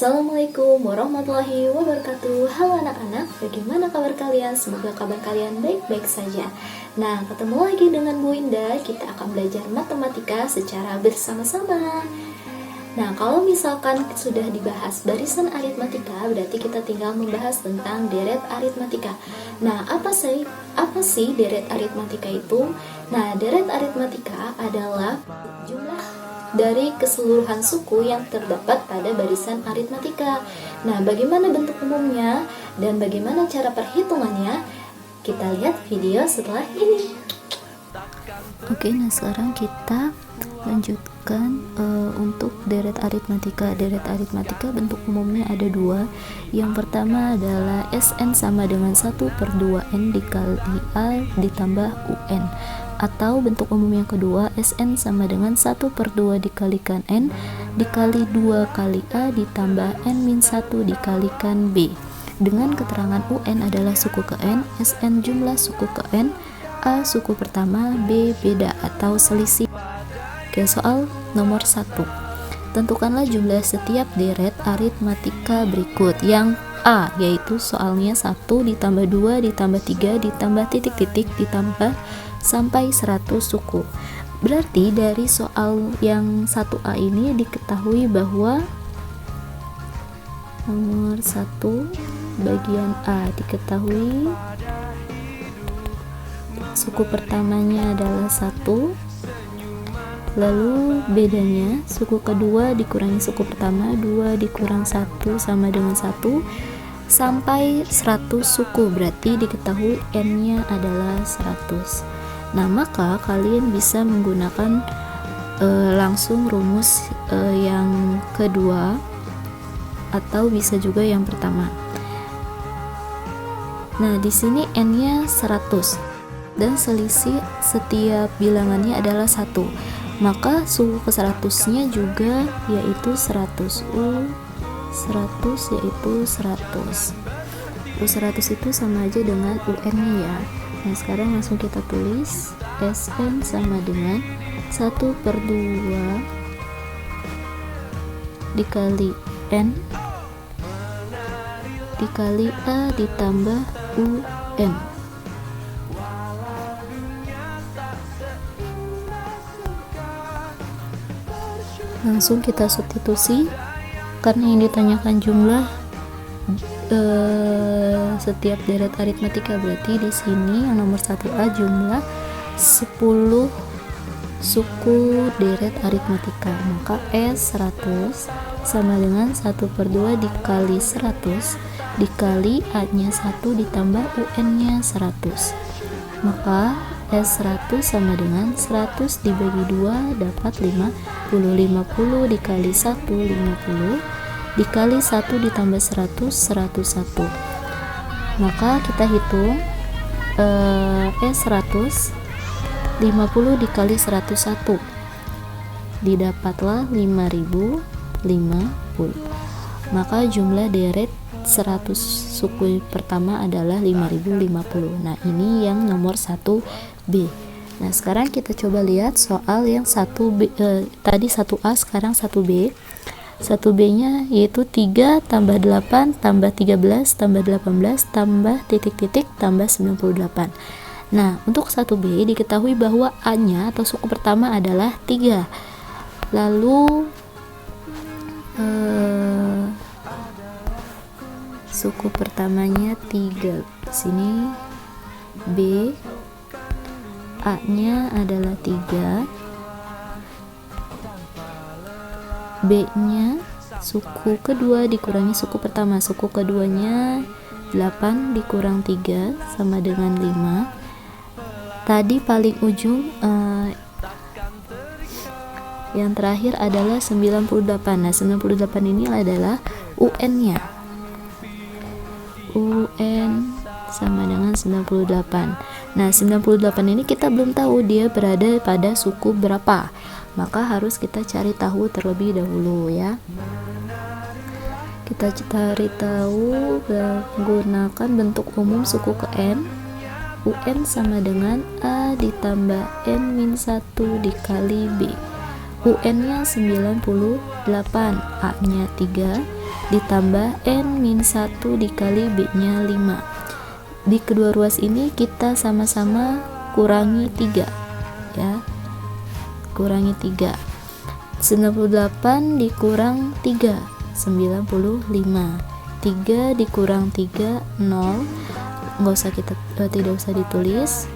Assalamualaikum warahmatullahi wabarakatuh. Halo anak-anak, bagaimana kabar kalian? Semoga kabar kalian baik-baik saja. Nah, ketemu lagi dengan Bu Indah. Kita akan belajar matematika secara bersama-sama. Nah, kalau misalkan sudah dibahas barisan aritmatika, berarti kita tinggal membahas tentang deret aritmatika. Nah, apa sih deret aritmatika itu? Nah, deret aritmatika adalah jumlah dari keseluruhan suku yang terdapat pada barisan aritmatika. Nah, bagaimana bentuk umumnya dan bagaimana cara perhitungannya? Kita lihat video setelah ini. Oke, nah sekarang kita lanjutkan untuk deret aritmatika. Deret aritmatika bentuk umumnya ada dua. Yang pertama adalah Sn sama dengan 1/2n dikali A ditambah UN. Atau bentuk umum yang kedua, Sn sama dengan 1/2 dikalikan N dikali 2 kali A ditambah N-1 dikalikan B. Dengan keterangan UN adalah suku ke N, Sn jumlah suku ke N, A suku pertama, B beda atau selisih. Oke, soal nomor 1. Tentukanlah jumlah setiap deret aritmatika berikut. Yang A, yaitu soalnya 1 ditambah 2 ditambah 3 ditambah titik-titik ditambah sampai 100 suku. Berarti dari soal yang 1A ini diketahui bahwa nomor 1 bagian A diketahui suku pertamanya adalah 1, lalu bedanya suku kedua dikurangi suku pertama, 2 dikurang 1 sama dengan 1 sampai 100 suku, berarti diketahui N-nya adalah 100. Nah, maka kalian bisa menggunakan langsung rumus yang kedua atau bisa juga yang pertama. Nah, di sini N-nya 100 dan selisih setiap bilangannya adalah 1. Maka suku ke 100-nya juga yaitu 100. 100 yaitu 100. 100 itu sama aja dengan UN-nya ya. Nah, sekarang langsung kita tulis Sn sama dengan 1/2 dikali N dikali A ditambah UN. Langsung kita substitusi karena yang ditanyakan jumlah setiap deret aritmatika, berarti di sini yang nomor 1A jumlah 10 suku deret aritmatika, maka S 100 sama dengan 1/2 dikali 100 dikali A-nya 1 ditambah UN-nya 100, maka S 100 sama dengan 100 dibagi 2 dapat 50. 50 dikali 1 50 dikali 1 ditambah 100 101, maka kita hitung S 100 50 dikali 101 didapatlah 5050, maka jumlah deret 100 suku pertama adalah 5050. Nah, ini yang nomor 1B. Nah, sekarang kita coba lihat soal yang 1B, tadi 1A, sekarang 1B. 1B-nya yaitu 3 tambah 8 tambah 13 tambah 18 tambah titik-titik tambah 98. Nah, untuk 1B diketahui bahwa A-nya atau suku pertama adalah 3. Lalu suku pertamanya 3. Di sini B, A-nya adalah 3. B-nya suku kedua dikurangi suku pertama, suku keduanya 8 dikurang 3 sama dengan 5. Tadi paling ujung yang terakhir adalah 98. Nah, 98 ini adalah UN-nya. UN sama dengan 98. Nah, 98 ini kita belum tahu dia berada pada suku berapa, maka harus kita cari tahu terlebih dahulu ya. Kita cari tahu menggunakan bentuk umum suku ke N. UN sama dengan A ditambah N-1 dikali B. UN-nya 98, A-nya 3, ditambah N-1 dikali B-nya 5. Di kedua ruas ini kita sama-sama kurangi 3 ya, kurangi 3. 98 dikurang 3, 95. 3 dikurang 3, 0. Tidak usah ditulis.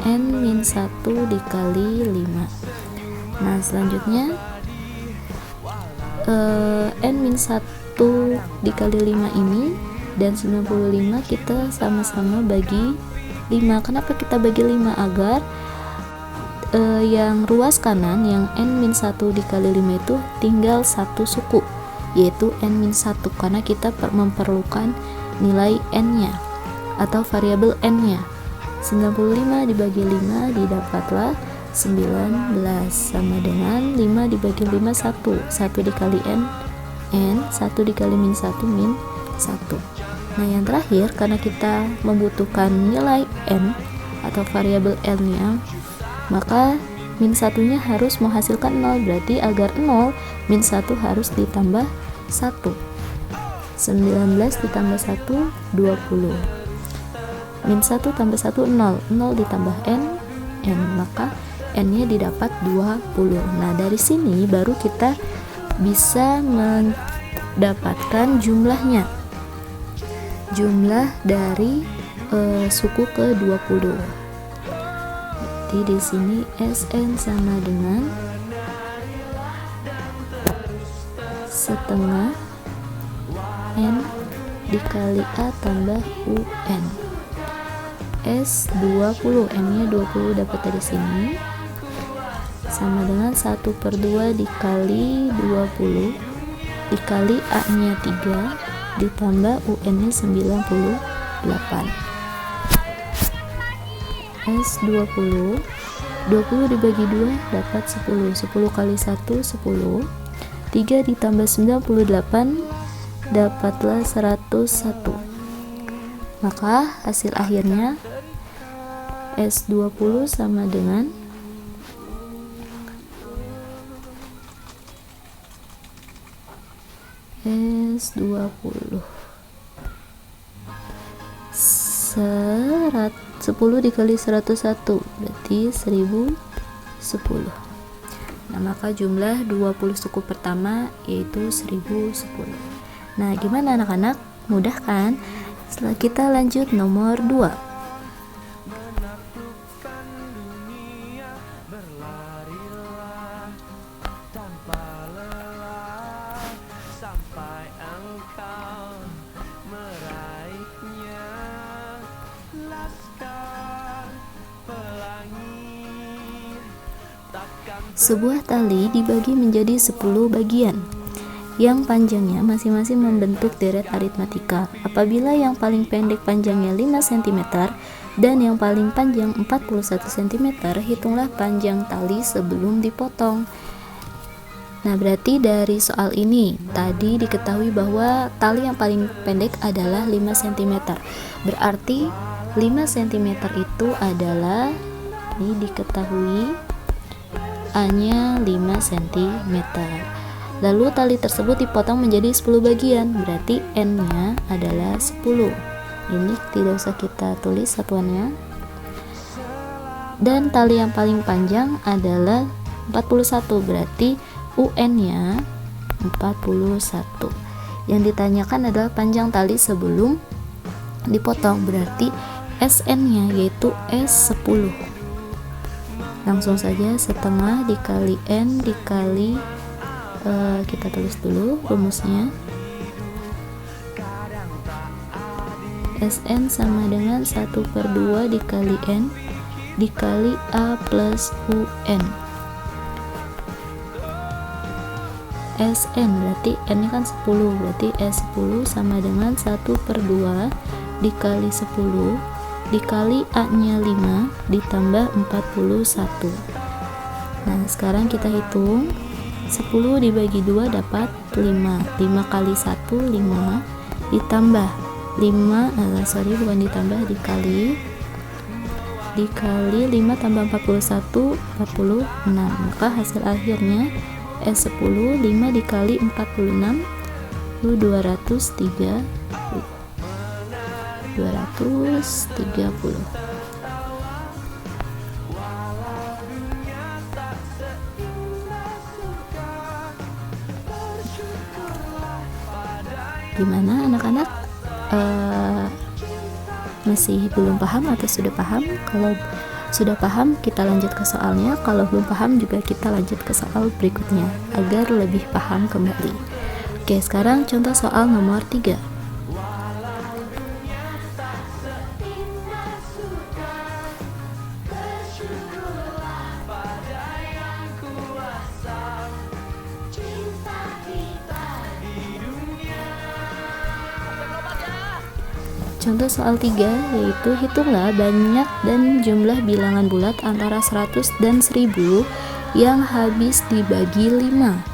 N-1 dikali 5. Nah selanjutnya N-1 dikali 5 ini dan 95 kita sama-sama bagi 5. Kenapa kita bagi 5? Agar yang ruas kanan yang N-1 dikali 5 itu tinggal satu suku, yaitu N-1, karena kita memerlukan nilai N-nya atau variabel N-nya. 95 dibagi 5 didapatlah 19, sama dengan 5 dibagi 5 1 dikali N, 1 dikali min 1 min 1. Nah yang terakhir, karena kita membutuhkan nilai N atau variabel N nya, maka min 1 nya harus menghasilkan 0, berarti agar 0 min 1 harus ditambah 1. 19 ditambah 1 20, min 1 tambah 1 0, 0 ditambah N, maka N nya didapat 20. Nah dari sini baru kita bisa mendapatkan jumlahnya, jumlah dari suku ke 20. Jadi di sini SN sama dengan setengah N dikali A tambah UN. S20, N nya 20 dapat dari sini, sama dengan 1/2 dikali 20 dikali A nya 3 ditambah UN nya 98. S20, 20 dibagi 2 dapat 10, 10 kali 1 10, 3 ditambah 98 dapatlah 101. Maka hasil akhirnya S20 sama dengan S20 10 dikali 101 berarti 1010. Nah maka jumlah 20 suku pertama yaitu 1010. Nah gimana anak-anak? Mudah kan? Setelah kita lanjut nomor 2. Sebuah tali dibagi menjadi 10 bagian yang panjangnya masing-masing membentuk deret aritmatika. Apabila yang paling pendek panjangnya 5 cm dan yang paling panjang 41 cm, hitunglah panjang tali sebelum dipotong. Nah, berarti dari soal ini tadi diketahui bahwa tali yang paling pendek adalah 5 cm. Berarti 5 cm itu adalah, ini diketahui A-nya 5 cm. Lalu tali tersebut dipotong menjadi 10 bagian, berarti N-nya adalah 10. Ini tidak usah kita tulis satuannya. Dan tali yang paling panjang adalah 41, berarti UN-nya 41. Yang ditanyakan adalah panjang tali sebelum dipotong, berarti SN-nya yaitu S10. Langsung saja setengah dikali N dikali kita tulis dulu rumusnya. SN sama dengan 1/2 dikali N dikali A plus UN. SN berarti N nya kan 10, berarti S10 sama dengan 1/2 dikali 10 dikali A nya 5 ditambah 41. Nah sekarang kita hitung 10 dibagi 2 dapat 5, 5 kali 1 5 ditambah 5 bukan ditambah, dikali 5 tambah 41 46. Maka hasil akhirnya S10 5 dikali 46 yaitu 230. Gimana anak-anak? Masih belum paham atau sudah paham? Kalau sudah paham, kita lanjut ke soalnya. Kalau belum paham juga kita lanjut ke soal berikutnya agar lebih paham kembali. Oke, sekarang contoh soal nomor 3. Contoh soal 3 yaitu hitunglah banyak dan jumlah bilangan bulat antara 100 dan 1000 yang habis dibagi 5.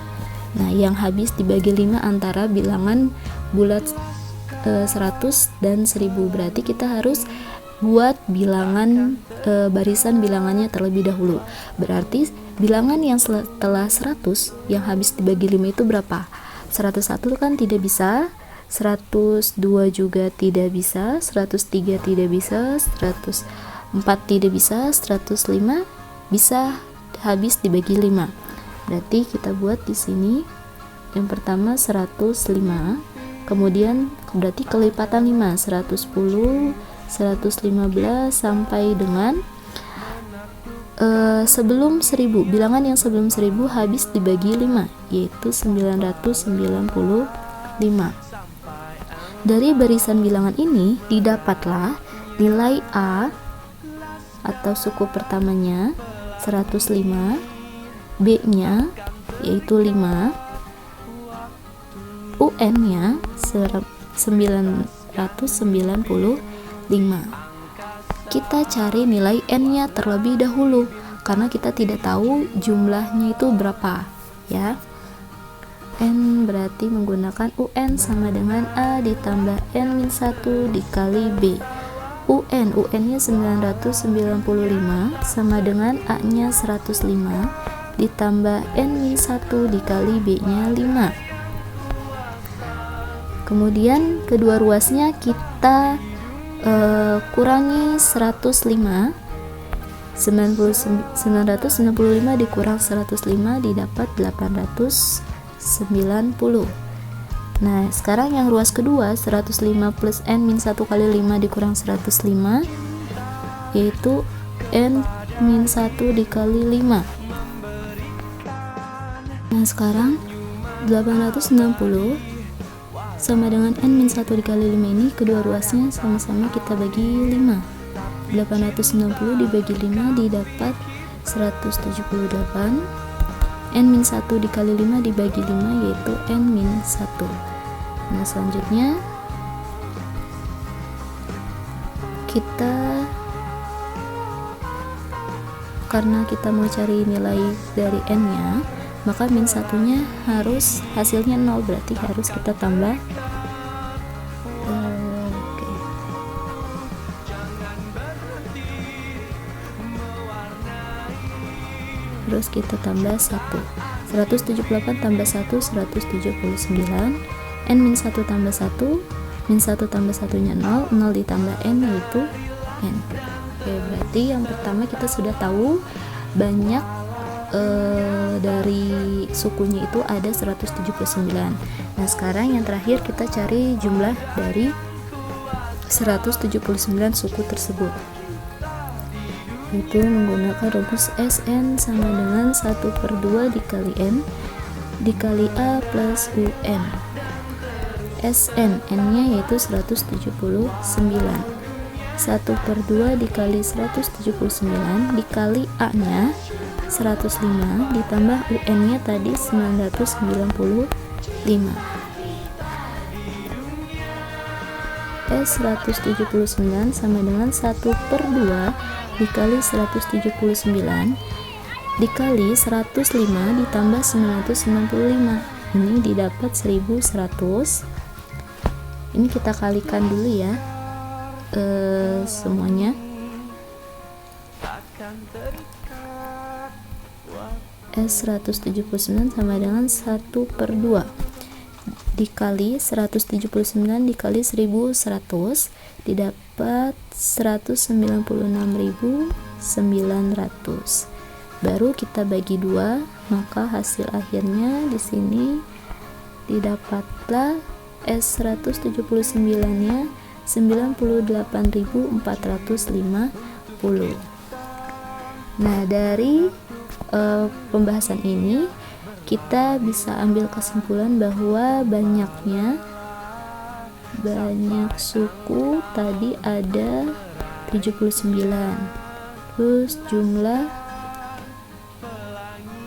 Nah, yang habis dibagi 5 antara bilangan bulat 100 dan 1000. Berarti kita harus buat bilangan barisan bilangannya terlebih dahulu. Berarti bilangan yang setelah 100 yang habis dibagi 5 itu berapa? 101 kan tidak bisa, 102 juga tidak bisa, 103 tidak bisa, 104 tidak bisa, 105 bisa habis dibagi 5. Berarti kita buat di sini yang pertama 105, kemudian berarti kelipatan 5, 110, 115 sampai dengan sebelum 1000. Bilangan yang sebelum 1000 habis dibagi 5 yaitu 995. Dari barisan bilangan ini didapatlah nilai A atau suku pertamanya 105, B-nya yaitu 5, UN-nya 995. Kita cari nilai N-nya terlebih dahulu karena kita tidak tahu jumlahnya itu berapa, ya. N berarti menggunakan UN sama dengan A ditambah N-1 dikali B. UN-nya 995 sama dengan A-nya 105 ditambah N-1 dikali B-nya 5. Kemudian kedua ruasnya kita kurangi 105. 995 dikurang 105 didapat 890. Nah, sekarang yang ruas kedua 105 plus N-1 kali 5 dikurang 105 yaitu N-1 dikali 5. Nah, sekarang 860 sama dengan N-1 dikali 5 ini kedua ruasnya sama-sama kita bagi 5. 860 dibagi 5 didapat 178. N-1 dikali 5 dibagi 5 yaitu N-1. Nah, selanjutnya kita karena kita mau cari nilai dari N nya, maka min 1 nya harus hasilnya 0, berarti harus kita tambah terus kita tambah 1. 178 tambah 1 179. N-1 tambah 1, min 1 tambah 1 nya 0, 0 ditambah N yaitu N. Oke, berarti yang pertama kita sudah tahu banyak dari sukunya itu ada 179. Nah, sekarang yang terakhir kita cari jumlah dari 179 suku tersebut, itu menggunakan rumus SN sama dengan 1/2 dikali N dikali A plus UN. SN, N-nya yaitu 179. 1/2 dikali 179 dikali A-nya 105 ditambah UN-nya tadi 995. S179 sama dengan 1/2 dikali 179 dikali 105 ditambah 995. Ini didapat 1100. Ini kita kalikan dulu ya semuanya. S179 sama dengan 1/2 dikali 179 dikali 1100 didapat 196.900. Baru kita bagi 2, maka hasil akhirnya di sini didapatlah S179-nya 98.450. Nah, dari pembahasan ini kita bisa ambil kesimpulan bahwa banyak suku tadi ada 79, terus jumlah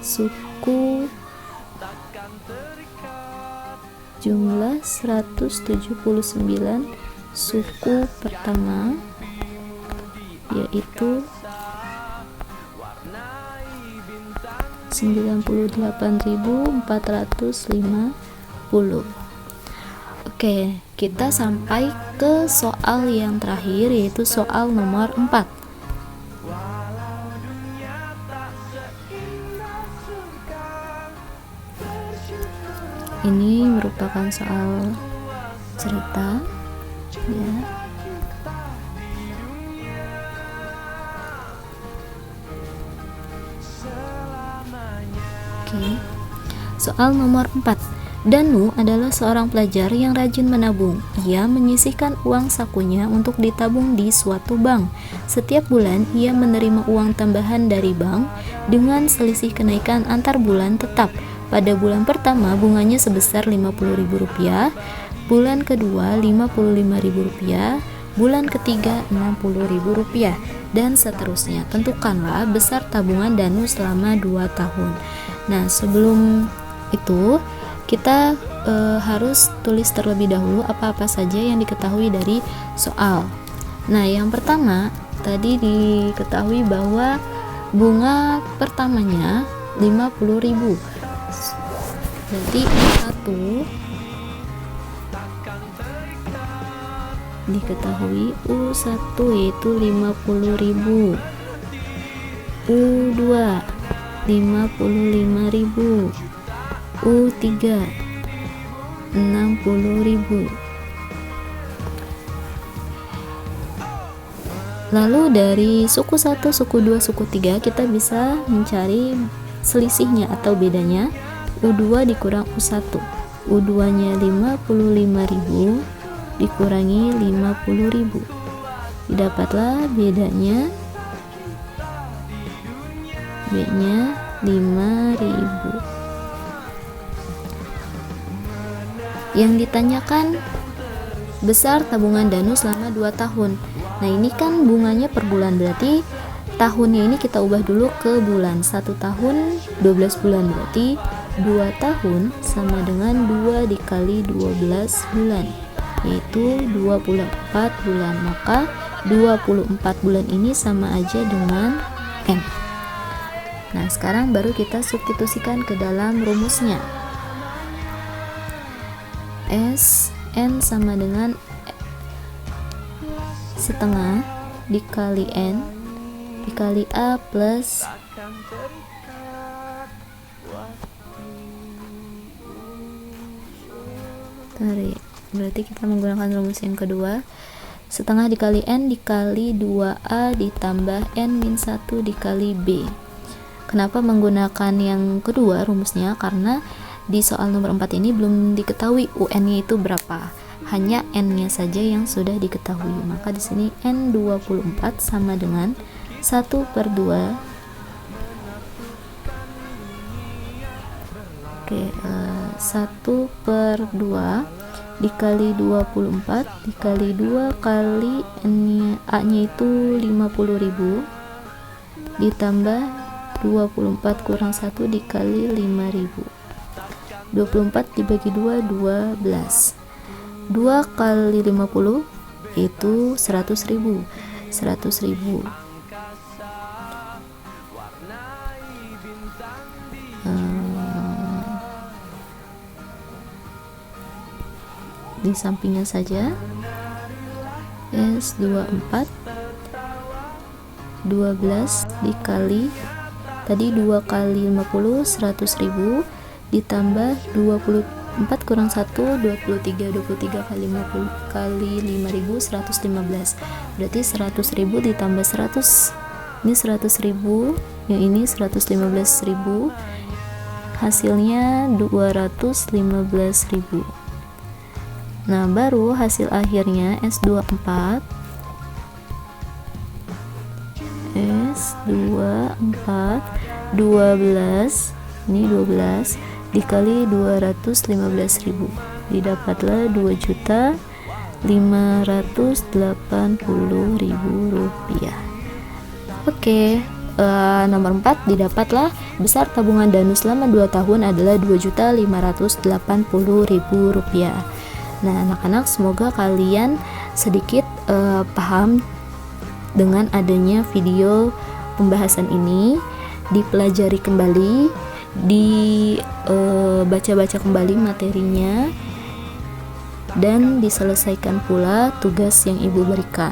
suku 179 suku pertama yaitu 98.450. Oke, kita sampai ke soal yang terakhir, yaitu soal nomor 4. Ini merupakan soal cerita, ya. Oke. Soal nomor 4. Danu adalah seorang pelajar yang rajin menabung. Ia menyisihkan uang sakunya untuk ditabung di suatu bank. Setiap bulan ia menerima uang tambahan dari bank dengan selisih kenaikan antar bulan tetap. Pada bulan pertama bunganya sebesar Rp50.000, bulan kedua Rp55.000, bulan ketiga Rp60.000, dan seterusnya. Tentukanlah besar tabungan Danu selama 2 tahun. Nah, sebelum itu kita harus tulis terlebih dahulu apa-apa saja yang diketahui dari soal. Nah, yang pertama tadi diketahui bahwa bunga pertamanya 50.000. Berarti U1 diketahui U1 yaitu 50.000, U2 55.000, U3 60.000. Lalu dari suku 1, suku 2, suku 3 kita bisa mencari selisihnya atau bedanya. U2 dikurang U1, U2 nya 55.000 dikurangi 50.000, didapatlah bedanya, B nya 5.000. Yang ditanyakan besar tabungan Danu selama 2 tahun. Nah, ini kan bunganya per bulan, berarti tahunnya ini kita ubah dulu ke bulan. 1 tahun 12 bulan, berarti 2 tahun sama dengan 2 dikali 12 bulan, yaitu 24 bulan. Maka 24 bulan ini sama aja dengan N. Nah, sekarang baru kita substitusikan ke dalam rumusnya. S N sama dengan setengah dikali N dikali A plus berarti kita menggunakan rumus yang kedua, setengah dikali N dikali 2A ditambah N-1 dikali B. Kenapa menggunakan yang kedua rumusnya? Karena di soal nomor 4 ini belum diketahui UN-nya itu berapa, hanya N-nya saja yang sudah diketahui. Maka di sini N24 sama dengan 1/2. Oke, 1/2 dikali 24 dikali 2 kali A-nya itu 50.000 ditambah 24 kurang 1 dikali 5.000. 24 dibagi 2 12. 2 kali 50 itu 100.000. 100.000. Di sampingnya saja S24 12 dikali tadi 2 kali 50 100.000 ditambah 24 4 kurang 1 23, 23 kali 50 kali 5.000 115. Berarti 100.000 ditambah 100, ini 100.000, yang ini 115.000, hasilnya 215.000. Nah, baru hasil akhirnya S24 12, ini 12 dikali 215.000, didapatlah 2.580.000 rupiah. Oke, nomor 4 didapatlah besar tabungan Danu selama 2 tahun adalah 2.580.000 rupiah. Nah, anak-anak, semoga kalian sedikit paham dengan adanya video pembahasan ini. Dipelajari kembali, dibaca-baca kembali materinya, dan diselesaikan pula tugas yang ibu berikan.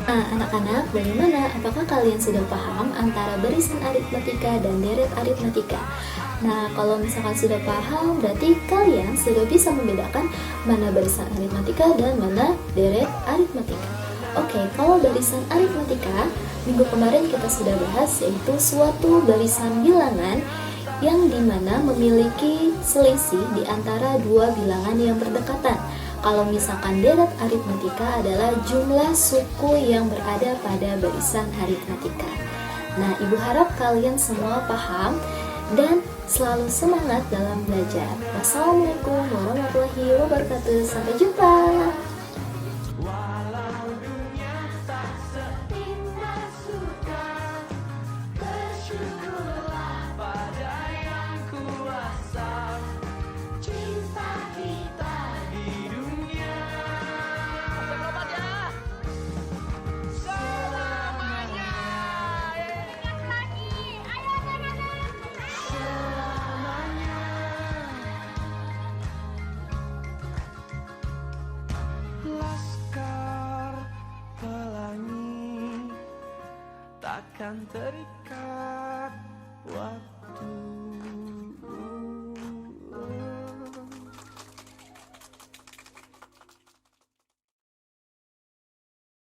Nah, anak-anak, bagaimana? Apakah kalian sudah paham antara barisan aritmatika dan deret aritmatika? Nah, kalau misalkan sudah paham, berarti kalian sudah bisa membedakan mana barisan aritmatika dan mana deret aritmatika. Oke, kalau barisan aritmatika, minggu kemarin kita sudah bahas, yaitu suatu barisan bilangan yang dimana memiliki selisih di antara dua bilangan yang berdekatan. Kalau misalkan deret aritmatika adalah jumlah suku yang berada pada barisan aritmatika. Nah, ibu harap kalian semua paham dan selalu semangat dalam belajar. Wassalamualaikum warahmatullahi wabarakatuh. Sampai jumpa. Takkan terikat waktu.